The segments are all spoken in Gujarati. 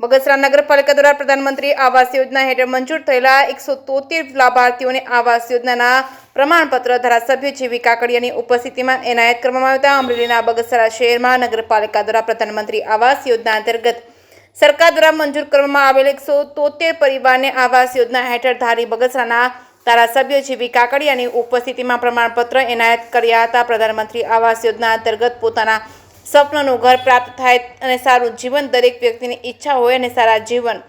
બગસરા નગરપાલિકા દ્વારા પ્રધાનમંત્રી આવાસ યોજના હેઠળ મંજૂર થયેલા 173 લાભાર્થીઓને આવાસ યોજનાના પ્રમાણપત્ર ધારાસભ્ય જીવી કાકડિયાની ઉપસ્થિતિમાં એનાયત કરવામાં આવ્યા હતા। અમરેલીના બગસરા શહેરમાં નગરપાલિકા દ્વારા પ્રધાનમંત્રી આવાસ યોજના અંતર્ગત સરકાર દ્વારા મંજૂર કરવામાં આવેલ 173 પરિવારને આવાસ યોજના હેઠળ ધારી બગસરાના ધારાસભ્ય જીવી કાકડિયાની ઉપસ્થિતિમાં પ્રમાણપત્ર એનાયત કર્યા હતા। પ્રધાનમંત્રી આવાસ યોજના અંતર્ગત પોતાના સપનાનું ઘર પ્રાપ્ત થાય અને સારું જીવન દરેક વ્યક્તિની ઈચ્છા હોય અને સારા જીવન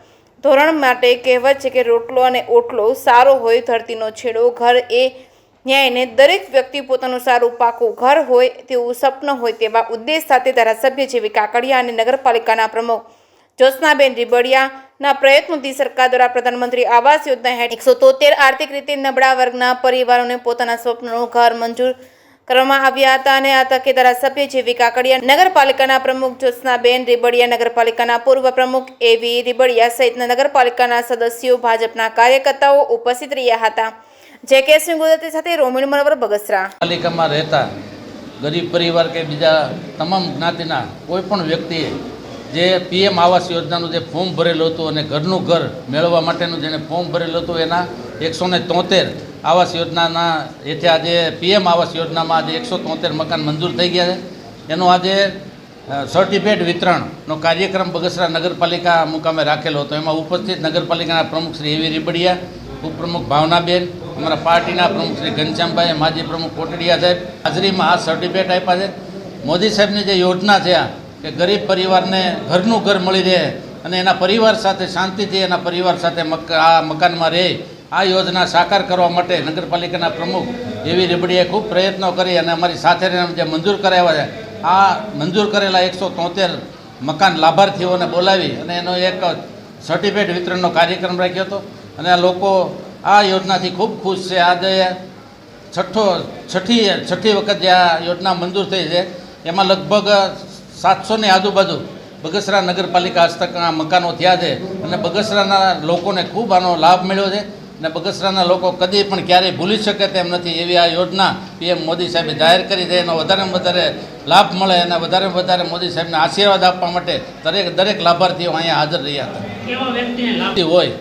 ધોરણ માટે કહેવત છે કે રોટલો અને ઓટલો સારો હોય ધરતીનો છેડો ઘર એ ન્યાયને દરેક વ્યક્તિ પોતાનું સારું પાકું ઘર હોય તેવું સપનું હોય તેવા ઉદ્દેશ સાથે ધારાસભ્ય જેવી કાકડિયા અને નગરપાલિકાના પ્રમુખ જ્યોત્સનાબેન રીબડિયાના પ્રયત્નોથી સરકાર દ્વારા પ્રધાનમંત્રી આવાસ યોજના હેઠળ 173 આર્થિક રીતે નબળા વર્ગના પરિવારોને પોતાના સ્વપ્નનું ઘર મંજૂર કરવામાં આવ્યા હતા। અને આ તકે ધારાસભ્ય જેવી કાકડિયા, નગરપાલિકાના પ્રમુખ જ્યોત્સનાબેન રીબડિયા, નગરપાલિકાના પૂર્વ પ્રમુખ એવી રીબડિયા સહિતના નગરપાલિકાના સદસ્યો, ભાજપના કાર્યકર્તાઓ ઉપસ્થિત રહ્યા હતા। જે.કે. સિંહ ગુજરાતી સાથે રોમિલ મનોવર, બગસરા। પાલિકામાં રહેતા ગરીબ પરિવાર કે બીજા તમામ જ્ઞાતિના કોઈ પણ વ્યક્તિએ જે પીએમ આવાસ યોજનાનું જે ફોર્મ ભરેલું હતું અને ઘરનું ઘર મેળવવા માટેનું જેને ફોર્મ ભરેલું હતું એના 173 આવાસ યોજનાના એથી આજે પીએમ આવાસ યોજનામાં આજે 173 મકાન મંજૂર થઈ ગયા છે। એનો આજે સર્ટિફિકેટ વિતરણનો કાર્યક્રમ બગસરા નગરપાલિકા મુકામે રાખેલો હતો। એમાં ઉપસ્થિત નગરપાલિકાના પ્રમુખ શ્રી એવી રીબડિયા, ઉપપ્રમુખ ભાવનાબેન, અમારા પાર્ટીના પ્રમુખ શ્રી ઘનશ્યામભાઈ, માજી પ્રમુખ કોટડિયા સાહેબ હાજરીમાં આ સર્ટિફિકેટ આપ્યા છે। મોદી સાહેબની જે યોજના છે કે ગરીબ પરિવારને ઘરનું ઘર મળી રહે અને એના પરિવાર સાથે શાંતિથી એના પરિવાર સાથે આ મકાનમાં રહે, આ યોજના સાકાર કરવા માટે નગરપાલિકાના પ્રમુખ એવી રીબડિયાએ ખૂબ પ્રયત્નો કરી અને અમારી સાથે જે મંજૂર કરાવ્યા છે આ મંજૂર કરેલા 173 મકાન લાભાર્થીઓને બોલાવી અને એનો એક સર્ટિફિકેટ વિતરણનો કાર્યક્રમ રાખ્યો હતો અને આ લોકો આ યોજનાથી ખૂબ ખુશ છે। આજે છઠ્ઠી વખત જે આ યોજના મંજૂર થઈ છે એમાં લગભગ 700 ની આજુબાજુ બગસરા નગરપાલિકા હસ્તકના મકાનો થયા છે અને બગસરાના લોકોને ખૂબ આનો લાભ મળ્યો છે અને બગસરાના લોકો કદી પણ ક્યારેય ભૂલી શકે તેમ નથી એવી આ યોજના પીએમ મોદી સાહેબે જાહેર કરી છે। એનો વધારેમાં વધારે લાભ મળે અને વધારેમાં વધારે મોદી સાહેબને આશીર્વાદ આપવા માટે દરેક લાભાર્થીઓ અહીંયા હાજર રહ્યા હતા। હોય